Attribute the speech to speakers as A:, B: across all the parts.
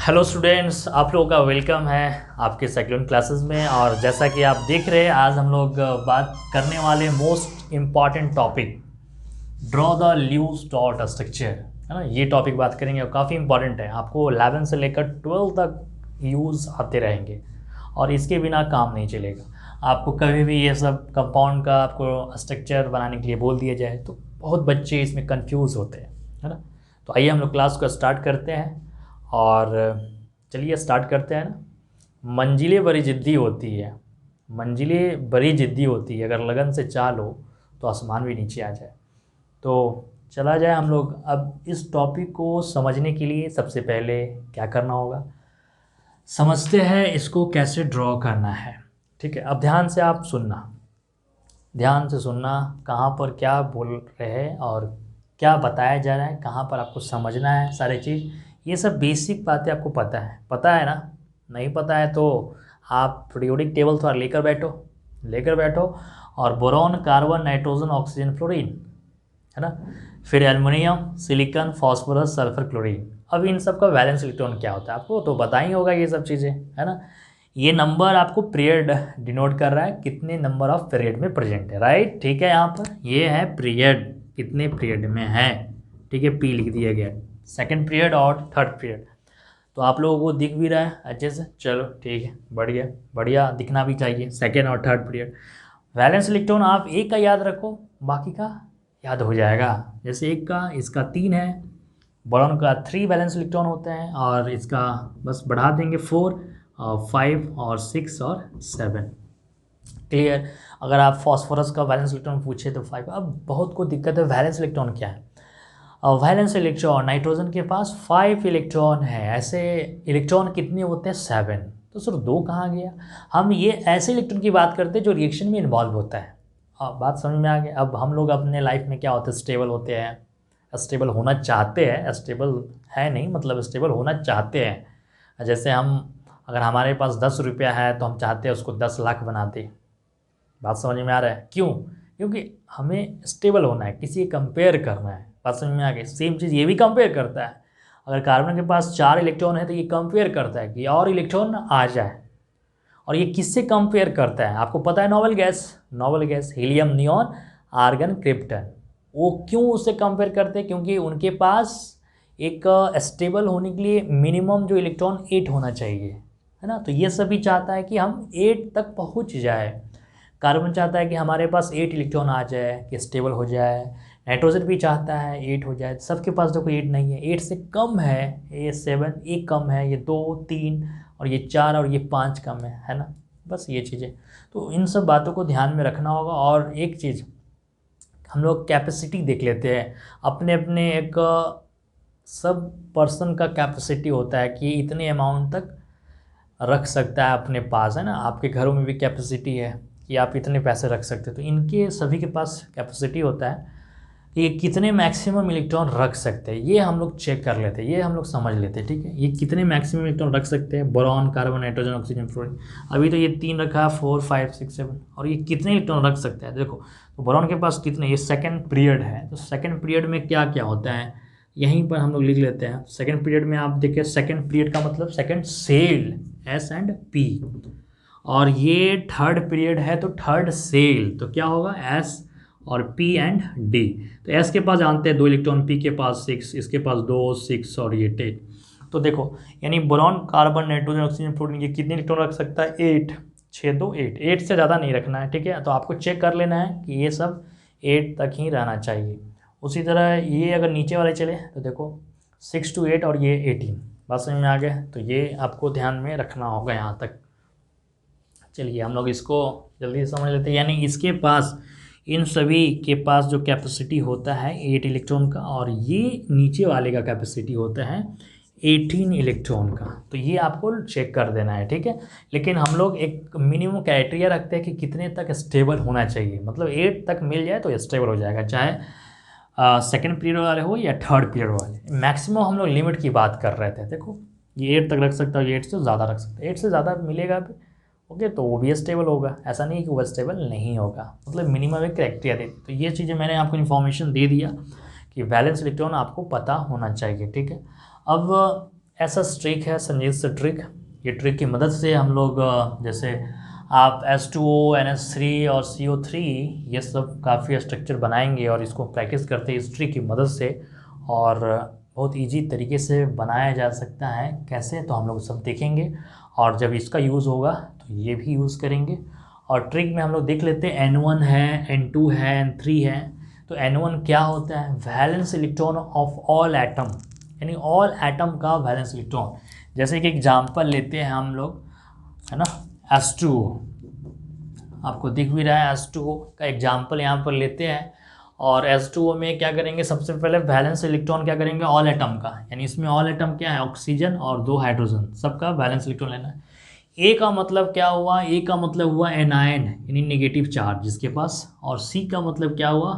A: Hello students, आप लोगों का वेलकम है आपके सेकंड क्लासेस में। और जैसा कि आप देख रहे हैं, आज हम लोग बात करने वाले most important topic draw the Lewis dot structure, है ना। ये टॉपिक बात करेंगे और काफ़ी इंपॉर्टेंट है। आपको 11 से लेकर 12 तक यूज़ आते रहेंगे और इसके बिना काम नहीं चलेगा। आपको कभी भी ये सब कंपाउंड का आपको स्ट्रक्चर बनाने के लिए बोल दिया जाए तो बहुत बच्चे इसमें कंफ्यूज होते हैं, है ना। तो आइए हम लोग क्लास को स्टार्ट करते हैं और चलिए स्टार्ट करते हैं ना। मंजिलें बड़ी ज़िद्दी होती है, मंजिलें बड़ी ज़िद्दी होती है, अगर लगन से चाल हो तो आसमान भी नीचे आ जाए। तो चला जाए हम लोग। अब इस टॉपिक को समझने के लिए सबसे पहले क्या करना होगा, समझते हैं इसको कैसे ड्रॉ करना है। ठीक है, अब ध्यान से आप सुनना, ध्यान से सुनना, कहाँ पर क्या बोल रहे हैं और क्या बताया जा रहा है, कहाँ पर आपको समझना है सारी चीज़। ये सब बेसिक बातें आपको पता है ना। नहीं पता है तो आप पीरियोडिक टेबल थोड़ा लेकर बैठो और boron, carbon, nitrogen, oxygen, fluorine, है ना। फिर aluminium, silicon, phosphorus, sulphur, chlorine. अब इन सब का वैलेंस इलेक्ट्रॉन क्या होता है आपको तो पता ही होगा ये सब चीज़ें, है ना। ये नंबर आपको पीरियड डिनोट कर रहा है, कितने नंबर ऑफ पीरियड में प्रेजेंट है, राइट। ठीक है, यहाँ पर ये है पीरियड, कितने पीरियड में है। ठीक है, पी लिख दिया गया, सेकंड पीरियड और थर्ड पीरियड। तो आप लोगों को दिख भी रहा है अच्छे से, चलो ठीक है, बढ़िया बढ़िया, दिखना भी चाहिए सेकंड और थर्ड पीरियड। वैलेंस इलेक्ट्रॉन आप एक का याद रखो, बाकी का याद हो जाएगा। जैसे एक का, इसका 3 है, बोरॉन का 3 वैलेंस इलेक्ट्रॉन होते हैं और इसका बस बढ़ा देंगे 4 और 5 और 6 और 7। क्लियर। अगर आप फॉस्फोरस का वैलेंस इलेक्ट्रॉन पूछे तो 5। अब बहुत को दिक्कत है वैलेंस इलेक्ट्रॉन क्या है। वैलेंस इलेक्ट्रॉन, नाइट्रोजन के पास 5 इलेक्ट्रॉन है, ऐसे इलेक्ट्रॉन कितने होते हैं 7। तो सर 2 कहाँ गया। हम ये ऐसे इलेक्ट्रॉन की बात करते हैं जो रिएक्शन में इन्वॉल्व होता है। बात समझ में आ गई। अब हम लोग अपने लाइफ में क्या होते हैं, स्टेबल होते हैं, स्टेबल होना चाहते हैं, स्टेबल है नहीं मतलब स्टेबल होना चाहते हैं। जैसे हम, अगर हमारे पास 10 रुपया है तो हम चाहते हैं उसको 10 लाख बना दें। बात समझ में आ रहा है क्यों, क्योंकि हमें स्टेबल होना है, किसी कंपेयर करना है। बात समझ में आ गई। सेम चीज़ ये भी कंपेयर करता है। अगर कार्बन के पास 4 इलेक्ट्रॉन है तो ये कंपेयर करता है कि और इलेक्ट्रॉन आ जाए। और ये किससे कंपेयर करता है आपको पता है, noble gas helium, neon, argon, krypton. वो क्यों उससे कंपेयर करते हैं, क्योंकि उनके पास एक स्टेबल होने के लिए मिनिमम जो इलेक्ट्रॉन 8 होना चाहिए, है ना। तो ये सभी चाहता है कि हम 8 तक पहुंच जाए। कार्बन चाहता है कि हमारे पास 8 इलेक्ट्रॉन आ जाए, कि स्टेबल हो जाए। नाइट्रोजन भी चाहता है 8 हो जाए। सबके पास देखो 8 नहीं है, 8 से कम है, ये 7, एक कम है, ये 2, 3 और ये 4 और ये 5 कम है ना। बस ये चीज़ें, तो इन सब बातों को ध्यान में रखना होगा। और एक चीज़ हम लोग कैपेसिटी देख लेते हैं अपने अपने, एक सब पर्सन का कैपेसिटी होता है कि इतने अमाउंट तक रख सकता है अपने पास, है ना। आपके घरों में भी कैपेसिटी है कि आप इतने पैसे रख सकते हो, तो इनके सभी के पास कैपेसिटी होता है कि ये कितने मैक्सिमम इलेक्ट्रॉन रख सकते हैं। ये हम लोग चेक कर लेते हैं, ये हम लोग समझ लेते हैं, ठीक है। ये कितने मैक्सिमम इलेक्ट्रॉन रख सकते हैं, boron, carbon, nitrogen, oxygen, fluorine. अभी तो ये 3 रखा है, 4, 5, 6, 7, और ये कितने इलेक्ट्रॉन रख सकते हैं देखो। तो बोरॉन के पास कितने, ये सेकेंड पीरियड है, तो सेकेंड पीरियड में क्या क्या होता है यहीं पर हम लोग लिख लेते हैं। सेकेंड पीरियड में आप देखिए, सेकेंड पीरियड का मतलब second shell, S and P। और ये थर्ड पीरियड है तो थर्ड सेल, तो क्या होगा S और P एंड D। तो S के पास जानते हैं 2 इलेक्ट्रॉन, P के पास 6, इसके पास 2, 6 और ये 10। तो देखो यानी boron, carbon, nitrogen, oxygen, fluorine ये कितने इलेक्ट्रॉन रख सकता है, 8, 6, 2, 8। 8 से ज़्यादा नहीं रखना है, ठीक है। तो आपको चेक कर लेना है कि ये सब 8 तक ही रहना चाहिए। उसी तरह ये अगर नीचे वाले चले तो देखो 6 to 8 और ये 18। बात समझ में आ गया। तो ये आपको ध्यान में रखना होगा यहाँ तक। चलिए हम लोग इसको जल्दी से समझ लेते हैं। यानी इसके पास, इन सभी के पास जो कैपेसिटी होता है 8 इलेक्ट्रॉन का, और ये नीचे वाले का कैपेसिटी होता है 18 इलेक्ट्रॉन का। तो ये आपको चेक कर देना है, ठीक है। लेकिन हम लोग एक मिनिमम क्राइटेरिया रखते हैं कि कितने तक स्टेबल होना चाहिए, मतलब 8 तक मिल जाए तो स्टेबल हो जाएगा, चाहे सेकेंड पीरियड वाले हो या थर्ड पीरियड वाले। मैक्सिमम हम लोग लिमिट की बात कर रहे थे। देखो ये 8 तक रख सकता है, 8 से ज़्यादा रख सकता है, 8 से ज़्यादा मिलेगा भी ओके तो वो भी स्टेबल होगा। ऐसा नहीं कि वो स्टेबल नहीं होगा, मतलब मिनिमम एक क्राइटेरिया दे। तो ये चीज़ें मैंने आपको इन्फॉर्मेशन दे दिया कि वैलेंस इलेक्ट्रॉन आपको पता होना चाहिए, ठीक है। अब ऐसा ट्रिक है संजीव से ट्रिक। ये ट्रिक की मदद से हम लोग जैसे आप H2O NH3 और CO3 ये सब काफ़ी स्ट्रक्चर बनाएंगे और इसको प्रैक्टिस करते हैं इस ट्रिक की मदद से, और बहुत इजी तरीके से बनाया जा सकता है। कैसे, तो हम लोग सब देखेंगे, और जब इसका यूज़ होगा तो ये भी यूज़ करेंगे। और ट्रिक में हम लोग देख लेते हैं N1 है, N2 है, N3 है। तो N1 क्या होता है? Valence electron of all atom, यानी ऑल एटम का वैलेंस इलेक्ट्रॉन। जैसे कि एग्जांपल लेते हैं हम लोग, है ना, H2O आपको दिख भी रहा है, H2O का एग्जांपल यहाँ पर लेते हैं। और H2O में क्या करेंगे, सबसे पहले वैलेंस इलेक्ट्रॉन क्या करेंगे, ऑल एटम का, यानी इसमें ऑल एटम क्या है, ऑक्सीजन और 2 हाइड्रोजन, सबका वैलेंस इलेक्ट्रॉन लेना है। ए का मतलब क्या हुआ, ए का मतलब हुआ एनायन यानी नेगेटिव चार्ज जिसके पास, और सी का मतलब क्या हुआ,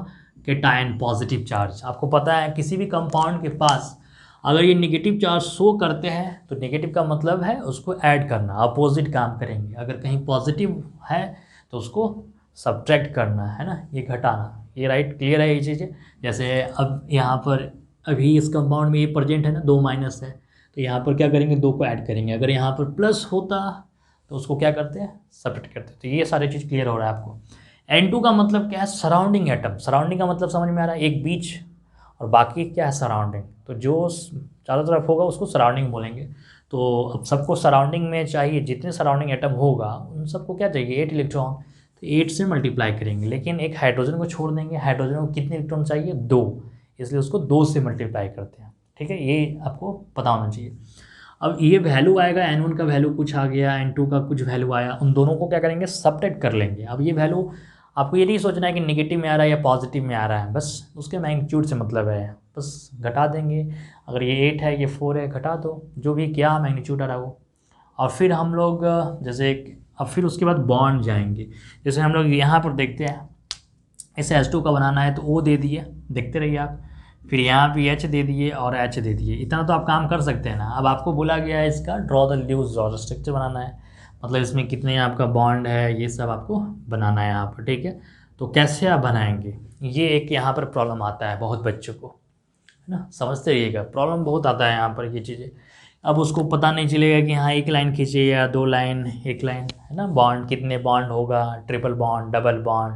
A: कैटायन पॉजिटिव चार्ज। आपको पता है किसी भी कंपाउंड के पास अगर ये नेगेटिव चार्ज शो करते हैं तो नेगेटिव का मतलब है उसको ऐड करना, अपोजिट काम करेंगे। अगर कहीं पॉजिटिव है तो उसको सब्ट्रैक्ट करना, है ना, ये घटाना। ये राइट, क्लियर है ये चीज़ें। जैसे अब यहाँ पर अभी इस कंपाउंड में ये प्रेजेंट है ना, 2 माइनस है, तो यहाँ पर क्या करेंगे, 2 को ऐड करेंगे। अगर यहाँ पर प्लस होता तो उसको क्या करते हैं, सब्ट्रैक्ट करते हैं। तो ये सारी चीज़ क्लियर हो रहा है आपको। N2 का मतलब क्या है, सराउंडिंग एटम। सराउंडिंग का मतलब समझ में आ रहा है, एक बीच और बाकी क्या है, सराउंडिंग। तो जो चारों तरफ होगा उसको सराउंडिंग बोलेंगे। तो अब सबको सराउंडिंग में चाहिए, जितने सराउंडिंग एटम होगा उन सबको क्या चाहिए, 8 इलेक्ट्रॉन। तो 8 से मल्टीप्लाई करेंगे, लेकिन एक हाइड्रोजन को छोड़ देंगे। हाइड्रोजन को कितने इलेक्ट्रॉन चाहिए, 2, इसलिए उसको 2 से मल्टीप्लाई करते हैं। ठीक है, ये आपको पता होना चाहिए। अब ये वैल्यू आएगा, N1 का वैल्यू कुछ आ गया, N2 का कुछ वैल्यू आया, उन दोनों को क्या करेंगे, सब्ट्रैक्ट कर लेंगे। अब ये वैल्यू आपको ये नहीं सोचना है कि नेगेटिव में आ रहा है या पॉजिटिव में आ रहा है, बस उसके मैग्नीट्यूड से मतलब है, बस घटा देंगे। अगर ये 8 है, ये 4 है, घटा दो, जो भी क्या मैग्नीट्यूड आ रहा है वो। और फिर हम लोग जैसे अब फिर उसके बाद बॉन्ड जाएंगे। जैसे हम लोग यहाँ पर देखते हैं, इसे H2 का बनाना है तो O दे दिए, देखते रहिए आप। फिर यहाँ भी H दे दिए और H दे दिए, इतना तो आप काम कर सकते हैं ना। अब आपको बोला गया है इसका draw the Lewis dot structure बनाना है, मतलब इसमें कितने आपका बॉन्ड है ये सब आपको बनाना है यहाँ पर। ठीक है, तो कैसे आप बनाएंगे, ये एक यहाँ पर प्रॉब्लम आता है बहुत बच्चों को, है ना, समझते रहिएगा, प्रॉब्लम बहुत आता है यहाँ पर ये चीज़ें। अब उसको पता नहीं चलेगा कि हाँ 1 लाइन खींचे या 2 लाइन, 1 लाइन, है ना, बॉन्ड कितने बॉन्ड होगा, triple bond, double bond,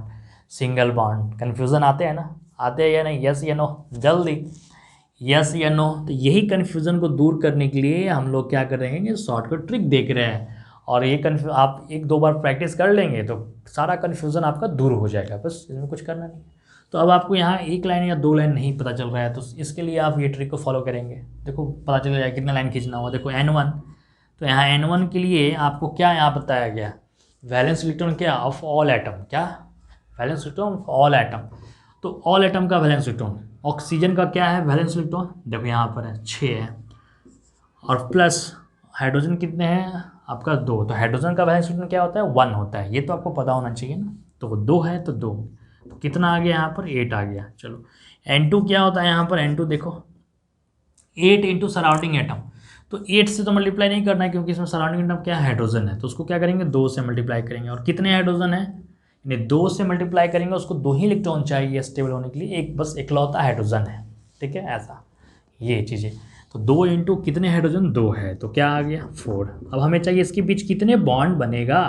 A: single bond, confusion आते हैं ना, आते हैं या नहीं, यस या नो, जल्दी यस या नो। तो यही कन्फ्यूज़न को दूर करने के लिए हम लोग क्या कर रहे हैं, शॉर्टकट ट्रिक देख रहे हैं। और ये आप 1-2 बार प्रैक्टिस कर लेंगे तो सारा कन्फ्यूज़न आपका दूर हो जाएगा, बस इसमें कुछ करना नहीं। तो अब आपको यहाँ 1 लाइन या 2 लाइन नहीं पता चल रहा है, तो इसके लिए आप ये ट्रिक को फॉलो करेंगे। देखो पता चल जाएगा कितना लाइन खींचना होगा। देखो N1, तो यहाँ N1 के लिए आपको क्या यहाँ बताया गया, वैलेंस इलेक्ट्रॉन क्या, ऑफ ऑल एटम, क्या, valence electron of all atom. तो ऑल एटम का वैलेंस इलेक्ट्रॉन, ऑक्सीजन का क्या है वैलेंस इलेक्ट्रॉन, देखो यहाँ पर है 6 है, और प्लस हाइड्रोजन कितने हैं आपका 2, तो हाइड्रोजन का वैलेंस इलेक्ट्रॉन क्या होता है, 1 होता है। ये तो आपको पता होना चाहिए ना। तो वो 2 है तो 2, तो कितना आ गया यहाँ पर, 8 आ गया। चलो N2 क्या होता है यहाँ पर, N2 देखो 8 इंटू सराउंडिंग एटम। तो 8 से तो मल्टीप्लाई नहीं करना है क्योंकि इसमें सराउंडिंग एटम क्या है, हाइड्रोजन है, तो उसको क्या करेंगे, 2 से मल्टीप्लाई करेंगे। और कितने हाइड्रोजन है, यानी 2 से मल्टीप्लाई करेंगे, उसको 2 ही इलेक्ट्रॉन चाहिए स्टेबल होने के लिए, एक बस इकलौता हाइड्रोजन है। ठीक है, ऐसा ये चीज़ें। तो 2 इंटू कितने हाइड्रोजन, 2 है, तो क्या आ गया 4। अब हमें चाहिए इसके बीच कितने बॉन्ड बनेगा,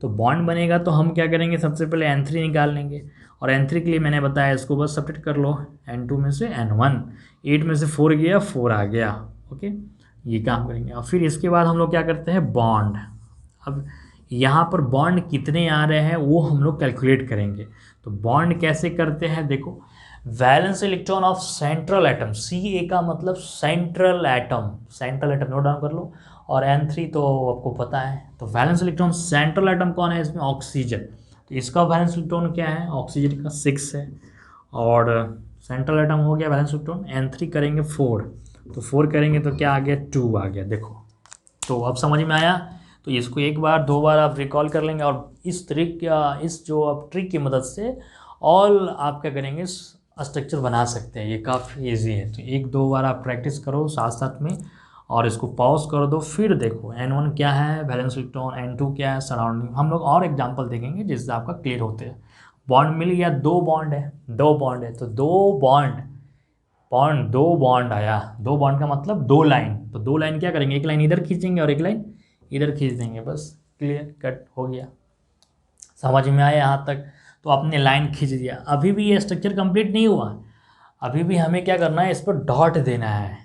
A: तो बॉन्ड बनेगा तो हम क्या करेंगे, सबसे पहले N3 निकाल लेंगे। और N3 के लिए मैंने बताया इसको बस सब्ट्रैक्ट कर लो, N2 में से N1, 8 में से 4 गया, 4 आ गया। ओके, ये काम करेंगे। और फिर इसके बाद हम लोग क्या करते हैं, बॉन्ड। अब यहाँ पर बॉन्ड कितने आ रहे हैं वो हम लोग कैलकुलेट करेंगे। तो बॉन्ड कैसे करते हैं, देखो valence electron of central atom, Ca का मतलब central atom, central atom note down कर लो। और N3 तो आपको पता है। तो वैलेंस इलेक्ट्रॉन सेंट्रल एटम कौन है इसमें, ऑक्सीजन। तो इसका वैलेंस इलेक्ट्रॉन क्या है, ऑक्सीजन का 6 है। और सेंट्रल एटम हो गया वैलेंस इलेक्ट्रॉन, N3 करेंगे 4, तो 4 करेंगे तो क्या आ गया, 2 आ गया। देखो तो अब समझ में आया। तो इसको 1 बार 2 बार आप रिकॉल कर लेंगे, और इस ट्रिक या इस जो आप ट्रिक की मदद से ऑल आप क्या करेंगे, स्ट्रक्चर बना सकते हैं। ये काफ़ी इजी है। तो 1-2 बार आप प्रैक्टिस करो साथ साथ में, और इसको पॉज कर दो। फिर देखो N1 क्या है वैलेंस इलेक्ट्रॉन, N2 क्या है सराउंडिंग। हम लोग और एग्जांपल देखेंगे जिससे आपका क्लियर होते हैं। बॉन्ड मिल गया, 2 बॉन्ड है, 2 बॉन्ड है, तो 2 बॉन्ड बॉन्ड, 2 बॉन्ड आया, 2 बॉन्ड का मतलब 2 लाइन, तो 2 लाइन क्या करेंगे, एक लाइन इधर खींचेंगे और एक लाइन इधर खींच देंगे, बस क्लियर कट हो गया। समझ में आया यहाँ तक? तो आपने लाइन खींच दिया। अभी भी ये स्ट्रक्चर कंप्लीट नहीं हुआ, अभी भी हमें क्या करना है, इस पर डॉट देना है।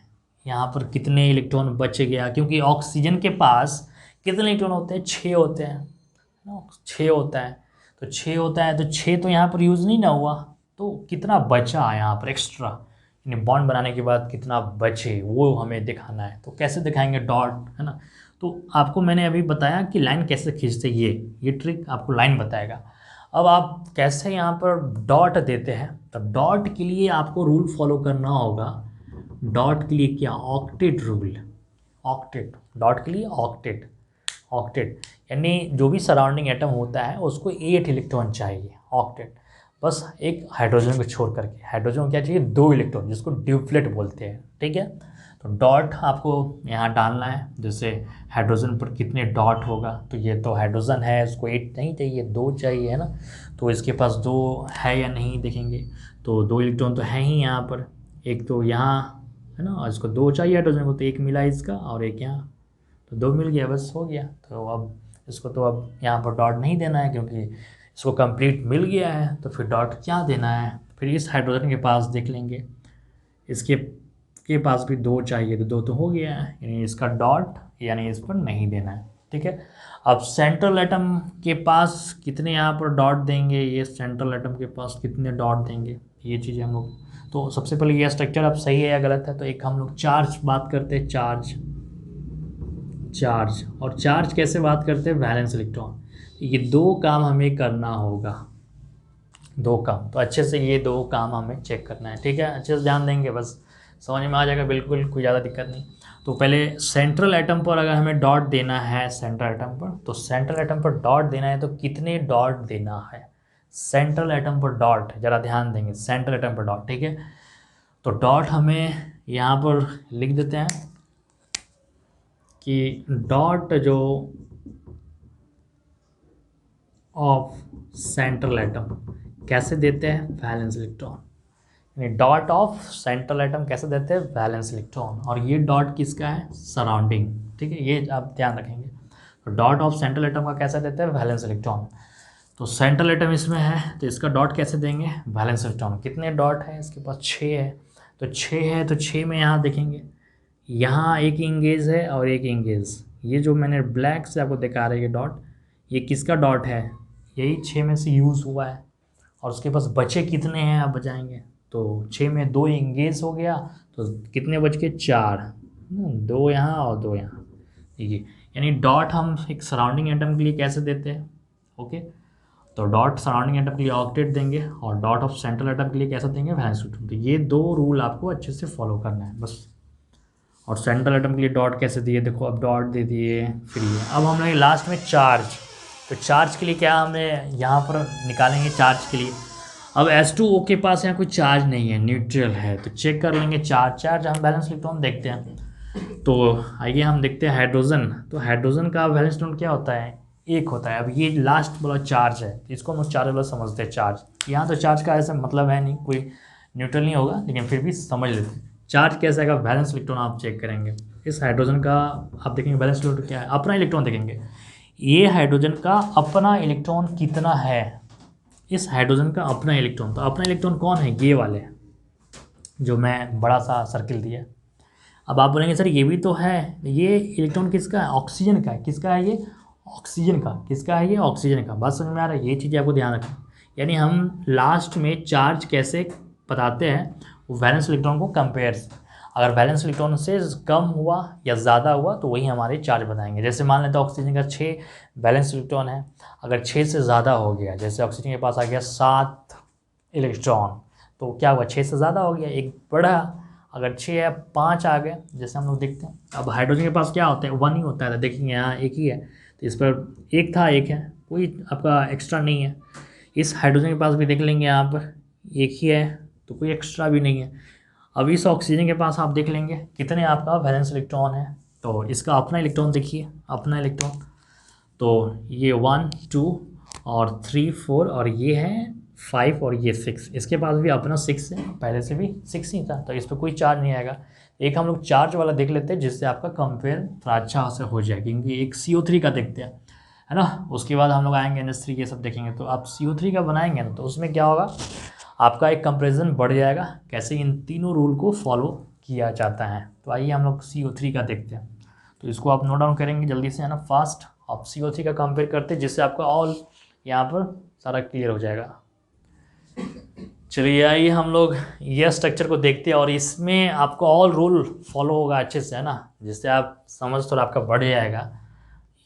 A: यहाँ पर कितने इलेक्ट्रॉन बच गया, क्योंकि ऑक्सीजन के पास कितने इलेक्ट्रॉन होते हैं, 6 होते हैं ना, 6 होता है, तो 6 होता है, तो 6 तो यहाँ पर यूज़ नहीं ना हुआ, तो कितना बचा यहाँ पर एक्स्ट्रा, यानी बॉन्ड बनाने के बाद कितना बचे वो हमें दिखाना है। तो कैसे दिखाएंगे, डॉट, है ना। तो आपको मैंने अभी बताया कि लाइन कैसे खींचते, ये ट्रिक आपको लाइन बताएगा। अब आप कैसे यहाँ पर डॉट देते हैं, तो डॉट के लिए आपको रूल फॉलो करना होगा। डॉट के लिए क्या, ऑक्टेट रूल, ऑक्टेट, डॉट के लिए ऑक्टेट, ऑक्टेट यानी जो भी सराउंडिंग एटम होता है उसको 8 इलेक्ट्रॉन चाहिए, ऑक्टेट। बस एक हाइड्रोजन को छोड़ करके, हाइड्रोजन को क्या चाहिए, 2 इलेक्ट्रॉन, जिसको ड्यूप्लेट बोलते हैं, ठीक है। तो डॉट आपको यहाँ डालना है, जैसे हाइड्रोजन पर कितने डॉट होगा, तो ये तो हाइड्रोजन है, इसको 8 नहीं चाहिए, 2 चाहिए, है ना। तो इसके पास 2 है या नहीं देखेंगे, तो 2 इलेक्ट्रॉन तो है ही यहाँ पर, एक तो यहाँ है ना, और इसको 2 चाहिए हाइड्रोजन को, तो एक मिला इसका और एक यहाँ, तो 2 मिल गया, बस हो गया। तो अब इसको तो अब यहाँ पर डॉट नहीं देना है, क्योंकि इसको कंप्लीट मिल गया है, तो फिर डॉट क्या देना है, फिर इस हाइड्रोजन के पास देख लेंगे, इसके पास भी 2 चाहिए, तो 2 तो हो गया है, यानी इसका डॉट यानी इस पर नहीं देना है, ठीक है। अब सेंट्रल एटम के पास कितने यहाँ पर डॉट देंगे, ये सेंट्रल एटम के पास कितने डॉट देंगे, ये चीज़ें हम लोग, तो सबसे पहले ये स्ट्रक्चर अब सही है या गलत है, तो एक हम लोग चार्ज बात करते हैं, चार्ज, चार्ज, और चार्ज कैसे बात करते हैं, वैलेंस इलेक्ट्रॉन। ये 2 काम हमें करना होगा, 2 काम, तो अच्छे से ये 2 काम हमें चेक करना है, ठीक है, अच्छे से ध्यान देंगे, बस समझ में आ जाएगा, बिल्कुल कोई ज़्यादा दिक्कत नहीं। तो पहले सेंट्रल एटम पर अगर हमें डॉट देना है, सेंट्रल एटम पर, तो सेंट्रल एटम पर डॉट देना है, तो कितने डॉट देना है, सेंट्रल एटम पर डॉट, ज़रा ध्यान देंगे, सेंट्रल एटम पर डॉट, ठीक है। तो डॉट हमें यहाँ पर लिख देते हैं कि डॉट जो ऑफ सेंट्रल एटम कैसे देते हैं, वैलेंस इलेक्ट्रॉन, यानी डॉट ऑफ सेंट्रल एटम कैसे देते हैं, वैलेंस इलेक्ट्रॉन, और ये डॉट किसका है, सराउंडिंग, ठीक है, ये आप ध्यान रखेंगे। तो डॉट ऑफ सेंट्रल एटम का कैसे देते हैं, वैलेंस इलेक्ट्रॉन। तो सेंट्रल एटम इसमें है, तो इसका डॉट कैसे देंगे, वैलेंस इलेक्ट्रॉन। कितने डॉट है, इसके पास 6 है, तो 6 है, तो 6 में यहाँ देखेंगे, यहाँ एक इंगेज है और एक इंगेज, ये जो मैंने ब्लैक से आपको दिखा रहा है ये डॉट, ये किसका डॉट है, यही 6 में से यूज़ हुआ है, और उसके पास बचे कितने हैं आप बचाएंगे, तो 6 में 2 इंगेज हो गया, तो कितने बच के, 4, 2 यहाँ और 2 यहाँ, ठीक है। यानी डॉट हम एक सराउंडिंग एटम के लिए कैसे देते हैं, ओके। तो डॉट सराउंडिंग एटम के लिए ऑक्टेट देंगे, और डॉट ऑफ सेंट्रल एटम के लिए कैसे देंगे, वैलेंस इलेक्ट्रॉन। तो ये 2 रूल आपको अच्छे से फॉलो करना है बस। और सेंट्रल एटम के लिए डॉट कैसे दिए, देखो अब डॉट दे दिए, फिर ये, अब हम लोग लास्ट में चार्ज, तो चार्ज के लिए क्या हमें यहाँ पर निकालेंगे, चार्ज के लिए, अब H2O के पास यहाँ कोई चार्ज नहीं है, न्यूट्रल है, तो चेक कर लेंगे चार्ज हम बैलेंस इलेक्ट्रॉन देखते हैं। तो आइए हम देखते हैं हाइड्रोजन, तो हाइड्रोजन का बैलेंस इलेक्ट्रॉन क्या होता है, 1 होता है। अब ये लास्ट वाला चार्ज है, इसको हम लोग चार्ज वाला समझते हैं, चार्ज, यहाँ तो चार्ज का ऐसा मतलब है नहीं, कोई न्यूट्रल नहीं होगा, लेकिन फिर भी समझ लेते हैं चार्ज कैसा है। बैलेंस इलेक्ट्रॉन आप चेक करेंगे, इस हाइड्रोजन का आप देखेंगे बैलेंस इलेक्ट्रॉन क्या है, अपना इलेक्ट्रॉन देखेंगे, ये हाइड्रोजन का अपना इलेक्ट्रॉन कितना है, इस हाइड्रोजन का अपना इलेक्ट्रॉन, तो अपना इलेक्ट्रॉन कौन है, ये वाले जो मैं बड़ा सा सर्किल दिया। अब आप बोलेंगे सर ये भी तो है, ये इलेक्ट्रॉन किसका है, ऑक्सीजन का है, किसका है ये, ऑक्सीजन का, किसका है ये, ऑक्सीजन का। बात समझ में आ रहा है, ये चीज़ आपको ध्यान रखना। यानी हम लास्ट में चार्ज कैसे बताते हैं, वो वैलेंस इलेक्ट्रॉन को कंपेयर से, अगर वैलेंस इलेक्ट्रॉन से कम हुआ या ज़्यादा हुआ तो वही हमारे चार्ज बताएंगे। जैसे मान लेते हैं ऑक्सीजन का 6 वैलेंस इलेक्ट्रॉन है, अगर 6 से ज़्यादा हो गया, जैसे ऑक्सीजन के पास आ गया 7 इलेक्ट्रॉन, तो क्या हुआ, 6 से ज़्यादा हो गया, एक बढ़ा, अगर 6 है 5 आ गए, जैसे हम लोग देखते हैं। अब हाइड्रोजन के पास क्या होता है, 1 ही होता है, देखेंगे यहाँ एक ही है, तो इस पर एक था, एक है, कोई आपका एक्स्ट्रा नहीं है। इस हाइड्रोजन के पास भी देख लेंगे, यहाँ पर एक ही है, तो कोई एक्स्ट्रा भी नहीं है। अब इस ऑक्सीजन के पास आप देख लेंगे कितने आपका वैलेंस इलेक्ट्रॉन है, तो इसका अपना इलेक्ट्रॉन देखिए, अपना इलेक्ट्रॉन, तो ये 1 2 और 3 4 और ये है 5 और ये 6, इसके पास भी अपना 6 है, पहले से भी 6 ही था, तो इस पर कोई चार्ज नहीं आएगा। एक हम लोग चार्ज वाला देख लेते हैं जिससे आपका कंपेयर थोड़ा अच्छा से हो जाए, क्योंकि एक CO3 का देखते हैं, है ना। उसके बाद हम लोग आएंगे NH3 ये सब देखेंगे। तो आप CO3 का बनाएंगे ना, तो उसमें क्या होगा, आपका एक कंपेरिजन बढ़ जाएगा। कैसे इन तीनों रूल को फॉलो किया जाता है। तो आइए हम लोग CO3 का देखते हैं। तो इसको आप नोट डाउन करेंगे जल्दी से, है ना, फास्ट। आप CO3 का कंपेयर करते हैं, जिससे आपका ऑल यहाँ पर सारा क्लियर हो जाएगा। चलिए आइए हम लोग यह स्ट्रक्चर को देखते हैं, और इसमें आपको ऑल रूल फॉलो होगा अच्छे से, है ना, जिससे आप समझ थोड़ा आपका बढ़ जाएगा।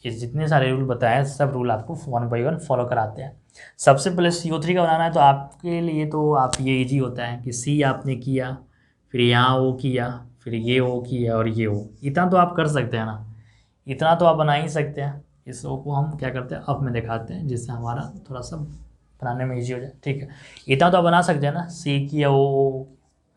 A: ये जितने सारे रूल बताए सब रूल आपको 1 by 1 फॉलो कराते हैं। सबसे पहले CO3 का बनाना है, तो आपके लिए तो आप ये इजी होता है कि C आपने किया, फिर यहाँ O किया, फिर ये O किया और ये O, इतना तो आप कर सकते हैं ना, इतना तो आप बना ही सकते हैं। इस O को हम क्या करते हैं, अब में दिखाते हैं, जिससे हमारा थोड़ा सा बनाने में ईजी हो जाए। ठीक है, इतना तो आप बना सकते हैं ना, C किया O।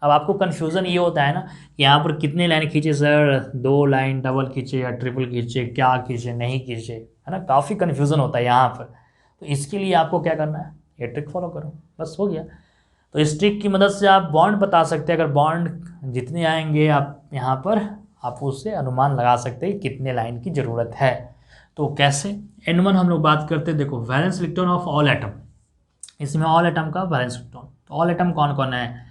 A: अब आपको कन्फ्यूज़न ये होता है ना कि यहाँ पर कितने लाइन खींचे सर, 2 लाइन डबल खींचे या ट्रिपल खींचे, क्या खींचे नहीं खींचे, है ना, काफ़ी कन्फ्यूज़न होता है यहाँ पर। तो इसके लिए आपको क्या करना है, ये ट्रिक फॉलो करो, बस हो गया। तो इस ट्रिक की मदद से आप बॉन्ड बता सकते हैं। अगर बॉन्ड जितने आएंगे आप यहाँ पर, आप उससे अनुमान लगा सकते हैं कितने लाइन की ज़रूरत है। तो कैसे, N1 हम लोग बात करते हैं। देखो, valence electron of all atom, इसमें ऑल एटम का वैलेंस इलेक्ट्रॉन। तो ऑल एटम कौन कौन है,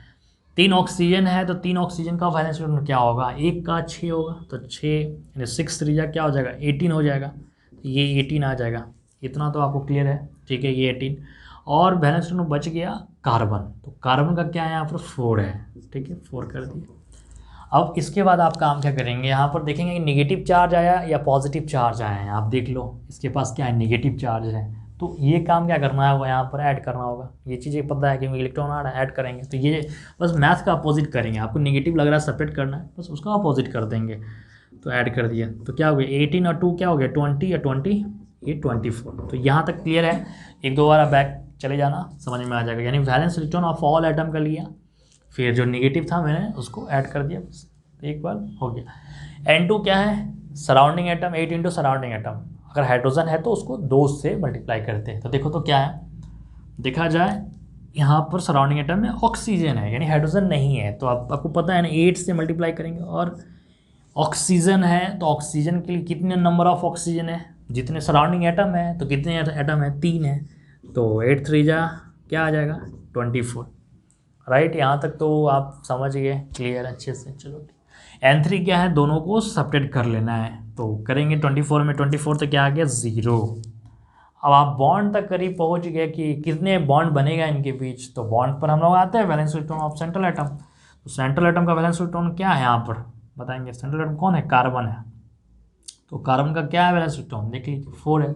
A: 3 ऑक्सीजन है, तो 3 ऑक्सीजन का वैलेंस इलेक्ट्रॉन क्या होगा, 1 का 6 होगा, तो 6 यानी 6 त्रिज्या क्या हो जाएगा, 18 हो जाएगा। तो ये 18 आ जाएगा, इतना तो आपको क्लियर है। ठीक है, ये 18, और वैलेंस इलेक्ट्रॉन बच गया कार्बन। तो कार्बन का क्या है यहाँ पर, 4 है। ठीक है, 4 कर दिए। अब इसके बाद आप काम क्या करेंगे, यहाँ पर देखेंगे कि निगेटिव चार्ज आया या पॉजिटिव चार्ज आया है। आप देख लो, इसके पास क्या है, निगेटिव चार्ज है। तो ये काम क्या करना है, वो यहाँ पर ऐड करना होगा। ये चीज़ें पता है कि इलेक्ट्रॉन आ रहा है, ऐड करेंगे। तो ये बस मैथ का अपोजिट करेंगे। आपको निगेटिव लग रहा है, सेपरेट करना है, बस उसका अपोजिट कर देंगे। तो ऐड कर दिया, तो क्या हो गया, 18 और 2 क्या हो गया, 20 या 20, ये 24। तो यहाँ तक क्लियर है। एक दो बार बैक चले जाना, समझ में आ जाएगा। यानी valence electron of all atom का लिया, फिर जो निगेटिव था मैंने उसको ऐड कर दिया, बस एक बार हो गया। N2 क्या है, surrounding atom, 8 into surrounding atom. अगर हाइड्रोजन है तो उसको 2 से मल्टीप्लाई करते हैं। तो देखो तो क्या है, देखा जाए यहाँ पर सराउंडिंग एटम में ऑक्सीजन है, यानी हाइड्रोजन नहीं है। तो आपको पता है ना, 8 से मल्टीप्लाई करेंगे। और ऑक्सीजन है, तो ऑक्सीजन के लिए कितने नंबर ऑफ ऑक्सीजन है, जितने सराउंडिंग एटम है, तो कितने एटम है, 3 है। तो 8 त्रिज्या क्या आ जाएगा, 24। राइट, यहाँ तक तो आप समझ गए, क्लियर अच्छे से। चलो, N3 क्या है, दोनों को सब्ट्रैक्ट कर लेना है। तो करेंगे 24 में 24, तो क्या आ गया, 0। अब आप बॉन्ड तक करीब पहुंच गए कि कितने बॉन्ड बनेगा इनके बीच। तो बॉन्ड पर हम लोग आते हैं valence electron of central atom. तो सेंट्रल एटम का वैलेंस इलेक्ट्रॉन क्या है, यहाँ पर बताएंगे। सेंट्रल एटम कौन है, कार्बन है। तो कार्बन का क्या है वैलेंस इलेक्ट्रॉन, देख लीजिए 4 है।